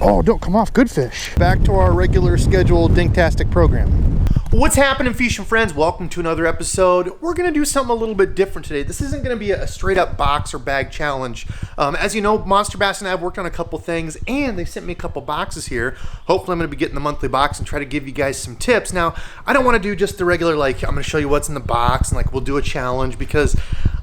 Oh, don't come off, good fish. Back to our regular scheduled Dinktastic program. What's happening, fishing friends? Welcome to another episode. We're gonna do something a little bit different today. This isn't gonna be a straight up box or bag challenge. As you know, Monsterbass and I have worked on a couple things and they sent me a couple boxes here. Hopefully I'm gonna be getting the monthly box and try to give you guys some tips. Now, I don't wanna do just the regular, like, I'm gonna show you what's in the box and like we'll do a challenge, because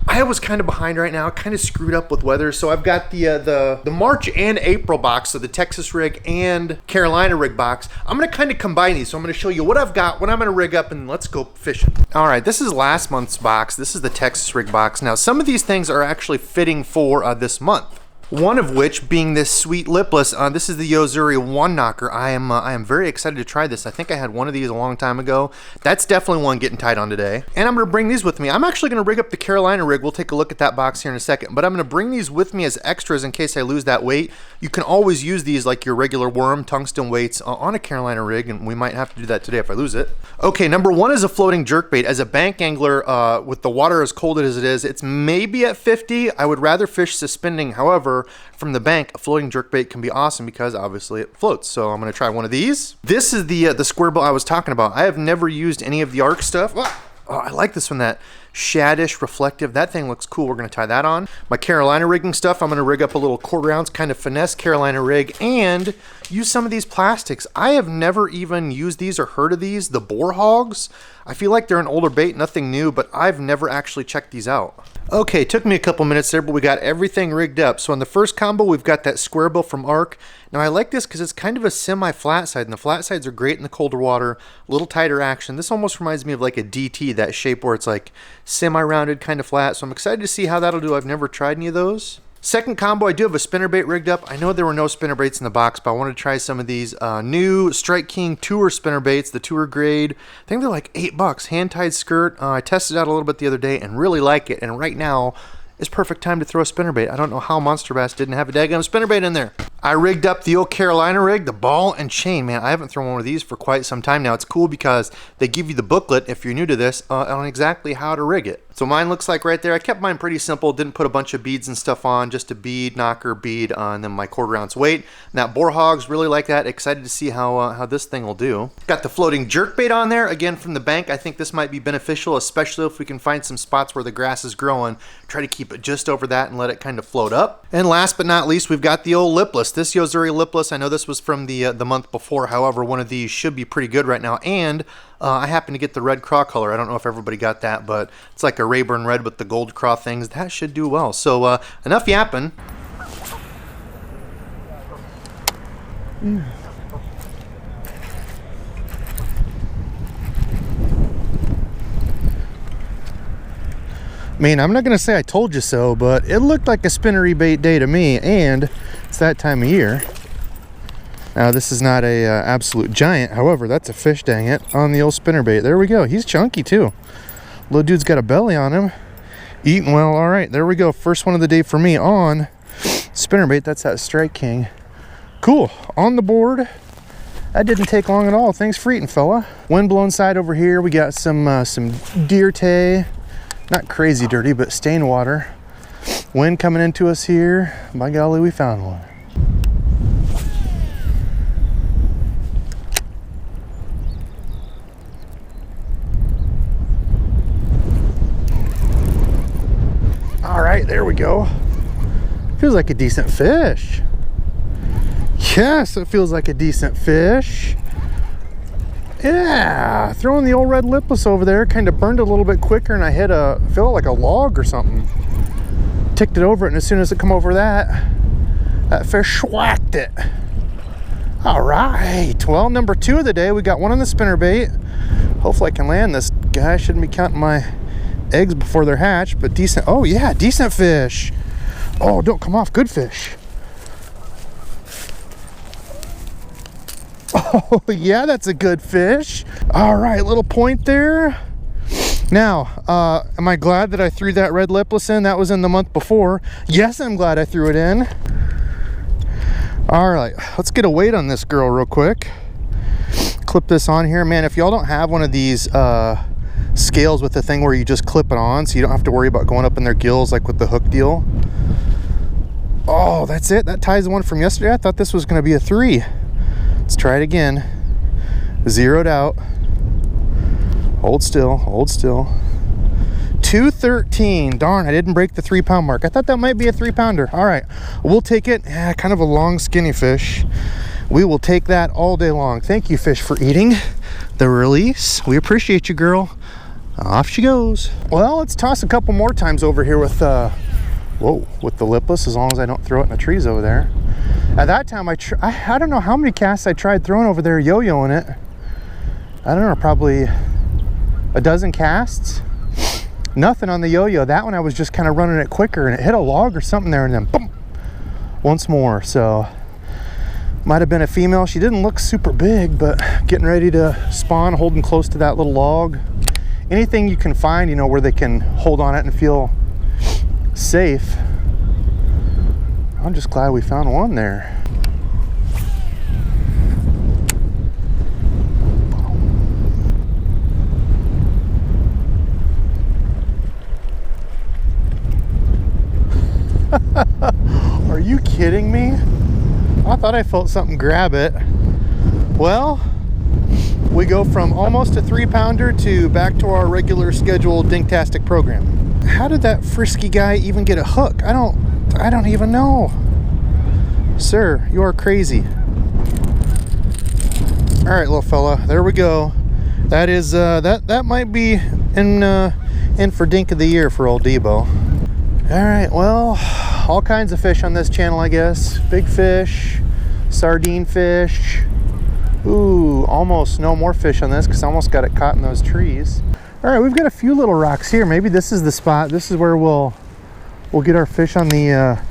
I was kind of behind right now, kind of screwed up with weather. So I've got the March and April box, so the Texas rig and Carolina rig box. I'm gonna kind of combine these. So I'm gonna show you what I've got, what I'm gonna rig up, and let's go fishing. All right, this is last month's box. This is the Texas rig box. Now, some of these things are actually fitting for this month. One of which being this sweet lipless. This is the yo-zuri one knocker. I am very excited to try this. I think I had one of these a long time ago. That's definitely one getting tied on today. And I'm gonna bring these with me. I'm actually gonna rig up the Carolina rig. We'll take a look at that box here in a second, but I'm gonna bring these with me as extras in case I lose that weight. You can always use these like your regular worm tungsten weights on a Carolina rig, and we might have to do that today if I lose it. Okay, number one is a floating jerkbait. As a bank angler, with the water as cold as it is, it's maybe at 50. I would rather fish suspending. However, from the bank, a floating jerkbait can be awesome because obviously it floats. So I'm gonna try one of these. This is the square bill I was talking about. I have never used any of the ARC stuff. Oh, I like this one, that shaddish reflective. That thing looks cool. We're gonna tie that on. My Carolina rigging stuff, I'm gonna rig up a little 1/4 ounce kind of finesse Carolina rig and use some of these plastics. I have never even used these or heard of these, the boar hogs. I feel like they're an older bait, nothing new, but I've never actually checked these out. Okay, took me a couple minutes there, but we got everything rigged up. So in the first combo, we've got that square bill from ARC. Now I like this because it's kind of a semi-flat side, and the flat sides are great in the colder water, a little tighter action. This almost reminds me of like a DT, that shape where it's like semi-rounded, kind of flat. So I'm excited to see how that'll do. I've never tried any of those. Second combo, I do have a spinnerbait rigged up. I know there were no spinnerbaits in the box, but I wanted to try some of these new Strike King Tour spinnerbaits, the Tour grade. I think they're like $8, hand-tied skirt. I tested it out a little bit the other day and really like it. And right now is perfect time to throw a spinnerbait. I don't know how Monsterbass didn't have a daggum spinnerbait in there. I rigged up the old Carolina rig, the ball and chain. Man, I haven't thrown one of these for quite some time now. It's cool because they give you the booklet, if you're new to this, on exactly how to rig it. So mine looks like right there. I kept mine pretty simple. Didn't put a bunch of beads and stuff on. Just a bead, knocker, bead, and then my 1/4 ounce weight. And that boar hogs, really like that. Excited to see how this thing will do. Got the floating jerkbait on there. Again, from the bank. I think this might be beneficial, especially if we can find some spots where the grass is growing. Try to keep it just over that and let it kind of float up. And last but not least, we've got the old lipless. This yo-zuri lipless. I know this was from the month before. However, one of these should be pretty good right now. And I happen to get the red craw color. I don't know if everybody got that, but it's like a Rayburn red with the gold craw things. That should do well. So enough yapping. I mean, I'm not gonna say I told you so, but it looked like a spinnery bait day to me, and it's that time of year. Now, this is not a absolute giant. However, that's a fish, dang it, on the old spinnerbait. There we go. He's chunky, too. Little dude's got a belly on him. Eating well. All right, there we go. First one of the day for me on spinnerbait. That's that Strike King. Cool. On the board. That didn't take long at all. Thanks for eating, fella. Wind blown side over here. We got some deer tay. Not crazy dirty, but stained water. Wind coming into us here. By golly, we found one. All right, there we go. Feels like a decent fish. Yes, it feels like a decent fish. Yeah, throwing the old red lipless over there, kind of burned a little bit quicker, and I hit feel like a log or something. Ticked it over it, and as soon as it come over that fish schwacked it. All right, well, number 2 of the day. We got one on the spinnerbait. Hopefully I can land this guy. Shouldn't be counting my eggs before they're hatched, but decent. Oh yeah, decent fish. Oh, don't come off, good fish. Oh yeah, that's a good fish. All right, little point there. Now, am I glad that I threw that red lipless in? That was in the month before. Yes, I'm glad I threw it in. All right, let's get a weight on this girl real quick. Clip this on here. Man, if y'all don't have one of these scales with the thing where you just clip it on so you don't have to worry about going up in their gills like with the hook deal, Oh, that's it. That ties the one from yesterday. I thought this was going to be a 3. Let's try it again. Zeroed out. Hold still, hold still. 213. Darn, I didn't break the 3-pound mark. I thought that might be a 3-pounder. All right, we'll take it. Kind of a long, skinny fish. We will take that all day long. Thank you, fish, for eating the release. We appreciate you, girl. Off she goes. Well, let's toss a couple more times over here with with the lipless, as long as I don't throw it in the trees over there. At that time, I don't know how many casts I tried throwing over there, yo-yoing it. I don't know, probably a dozen casts. Nothing on the yo-yo. That one I was just kind of running it quicker, and it hit a log or something there, and then boom, once more. So might have been a female. She didn't look super big, but getting ready to spawn, holding close to that little log. Anything you can find, you know, where they can hold on it and feel safe. I'm just glad we found one there. Are you kidding me? I thought I felt something grab it. Well, we go from almost a 3-pounder to back to our regular scheduled Dinktastic program. How did that frisky guy even get a hook? I don't even know. Sir, you are crazy. All right, little fella, there we go. That is that might be in for Dink of the Year for old Debo. All right, well, all kinds of fish on this channel, I guess. Big fish, sardine fish. Ooh, almost no more fish on this because I almost got it caught in those trees. All right, we've got a few little rocks here. Maybe this is the spot. This is where we'll get our fish on the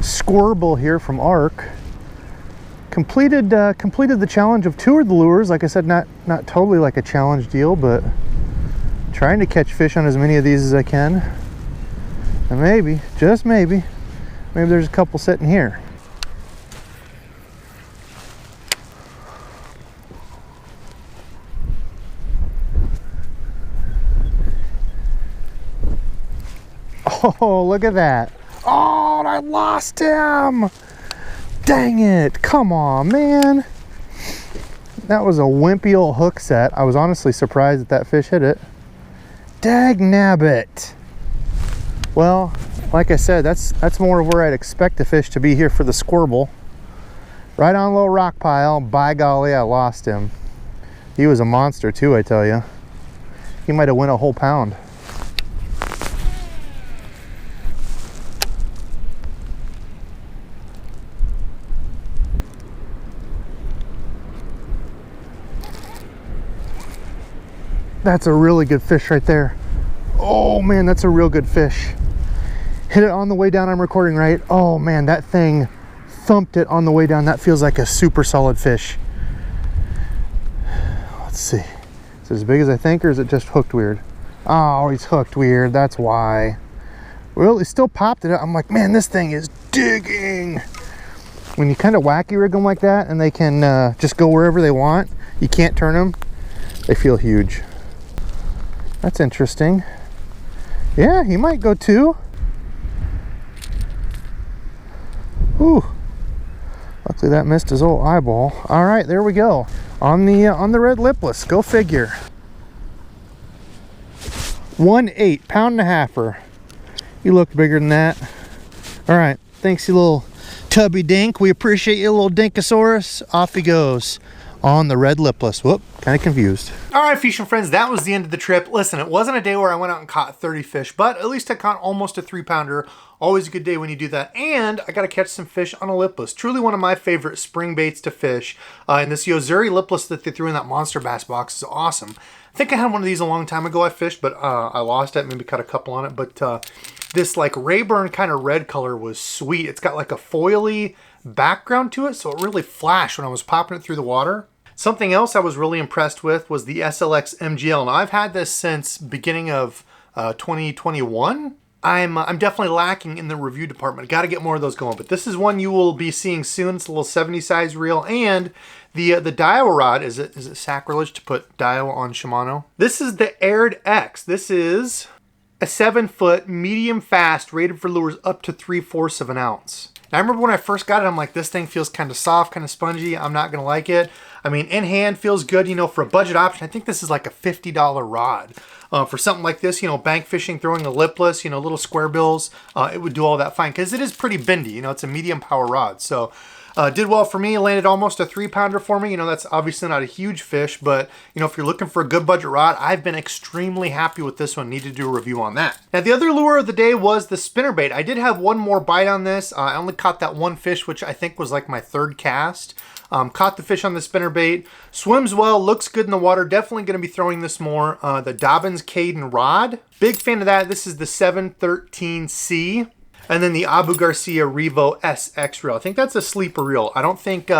squirble here from Ark. Completed the challenge of 2 of the lures. Like I said, not totally like a challenge deal, but trying to catch fish on as many of these as I can. And maybe, just maybe there's a couple sitting here. Oh, look at that. Oh, I lost him. Dang it. Come on, man. That was a wimpy old hook set. I was honestly surprised that fish hit it. Dag nabbit. Well, like I said, that's more of where I'd expect the fish to be here for the squirble. Right on a little rock pile. By golly, I lost him. He was a monster too, I tell you. He might have won a whole pound. That's a really good fish right there. Oh man, that's a real good fish. Hit it on the way down. I'm recording, right? Oh man, that thing thumped it on the way down. That feels like a super solid fish. Let's see. Is it as big as I think, or is it just hooked weird? Oh, he's hooked weird. That's why. Well, he still popped it. I'm like, man, this thing is digging. When you kind of wacky rig them like that and they can just go wherever they want, you can't turn them, they feel huge. That's interesting. Yeah, he might go 2. Ooh. Luckily that missed his old eyeball. All right, there we go. On the red lipless. Go figure. 1/8, pound and a halfer. You looked bigger than that. All right, thanks, you little tubby dink. We appreciate you, little dinkosaurus. Off he goes on the red lipless. Whoop, kind of confused. All right, fishing friends, that was the end of the trip. Listen, it wasn't a day where I went out and caught 30 fish, but at least I caught almost a 3-pounder. Always a good day when you do that. And I got to catch some fish on a lipless. Truly one of my favorite spring baits to fish. And this yo-zuri lipless that they threw in that Monsterbass box is awesome. I think I had one of these a long time ago I fished, but I lost it, maybe caught a couple on it. But this like Rayburn kind of red color was sweet. It's got like a foily background to it, so it really flashed when I was popping it through the water. Something else I was really impressed with was the SLX MGL. Now I've had this since beginning of 2021. I'm definitely lacking in the review department. Got to get more of those going. But this is one you will be seeing soon. It's a little 70 size reel, and the Daiwa rod. Is it sacrilege to put Daiwa on Shimano? This is the Aired X. This is a 7-foot medium fast rated for lures up to 3/4 of an ounce. And I remember when I first got it, I'm like, this thing feels kind of soft, kind of spongy. I'm not gonna like it. I mean, in hand feels good, you know, for a budget option. I think this is like a $50 rod. For something like this, you know, bank fishing, throwing a lipless, you know, little square bills, it would do all that fine because it is pretty bendy. You know, it's a medium power rod. So did well for me. Landed almost a 3-pounder for me. You know, that's obviously not a huge fish, but you know, if you're looking for a good budget rod, I've been extremely happy with this one. Need to do a review on that. Now, the other lure of the day was the spinnerbait. I did have one more bite on this. I only caught that one fish, which I think was like my 3rd cast. Caught the fish on the spinnerbait. Swims well, looks good in the water. Definitely going to be throwing this more. The Dobyns Caden rod. Big fan of that. This is the 713C. And then the Abu Garcia Revo SX reel. I think that's a sleeper reel. I don't think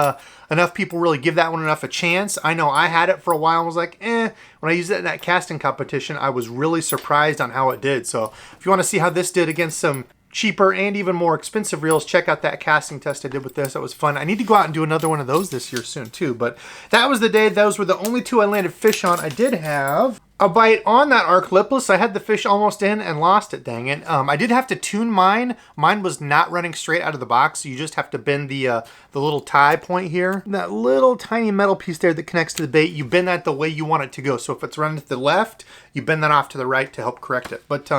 enough people really give that one enough a chance. I know I had it for a while and was like, eh. When I used it in that casting competition, I was really surprised on how it did. So if you want to see how this did against some cheaper and even more expensive reels, check out that casting test I did with this. That was fun. I need to go out and do another one of those this year soon too. But that was the day. Those were the only 2 I landed fish on. I did have a bite on that Arc Lipless. I had the fish almost in and lost it, dang it. I did have to tune mine. Mine was not running straight out of the box, so you just have to bend the little tie point here. That little tiny metal piece there that connects to the bait, you bend that the way you want it to go. So if it's running to the left, you bend that off to the right to help correct it. But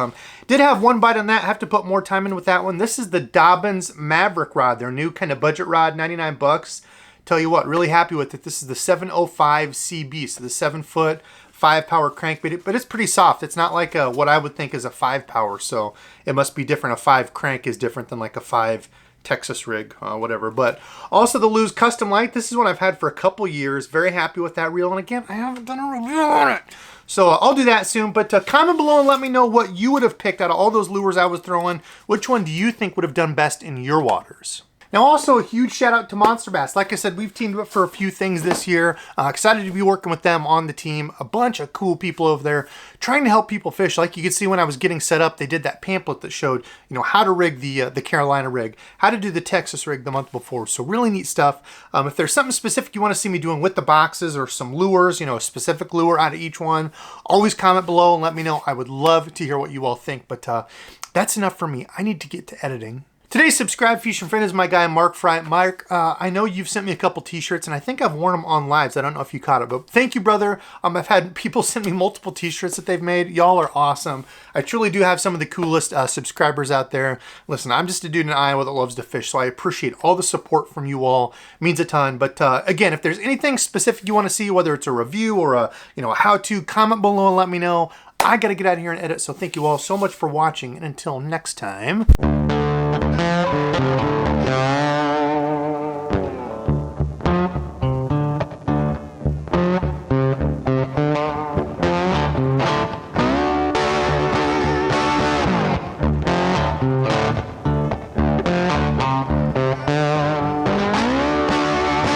did have one bite on that. Have to put more time in with that one. This is the Dobyns Maverick rod, their new kind of budget rod, 99 bucks. Tell you what, really happy with it. This is the 705 CB, so the 7-foot 5-power crankbait, but it's pretty soft. It's not like what I would think is a 5-power, so it must be different. A 5 crank is different than like a 5 Texas rig, whatever. But also the Lew's Custom Light. This is one I've had for a couple years. Very happy with that reel, and again, I haven't done a review on it. So I'll do that soon, but comment below and let me know what you would have picked out of all those lures I was throwing. Which one do you think would have done best in your waters? Now, also a huge shout out to Monsterbass. Like I said, we've teamed up for a few things this year. Excited to be working with them on the team. A bunch of cool people over there trying to help people fish. Like you could see when I was getting set up, they did that pamphlet that showed, you know, how to rig the Carolina rig, how to do the Texas rig the month before. So really neat stuff. If there's something specific you want to see me doing with the boxes or some lures, you know, a specific lure out of each one, always comment below and let me know. I would love to hear what you all think. But that's enough for me. I need to get to editing. Today's subscribe fishing friend is my guy Mark Fry. Mark, I know you've sent me a couple t-shirts and I think I've worn them on lives. I don't know if you caught it, but thank you, brother. I've had people send me multiple t-shirts that they've made. Y'all are awesome. I truly do have some of the coolest subscribers out there. Listen, I'm just a dude in Iowa that loves to fish, so I appreciate all the support from you all. It means a ton. But again, if there's anything specific you want to see, whether it's a review or a how-to, comment below and let me know. I gotta get out of here and edit, so thank you all so much for watching, and until next time.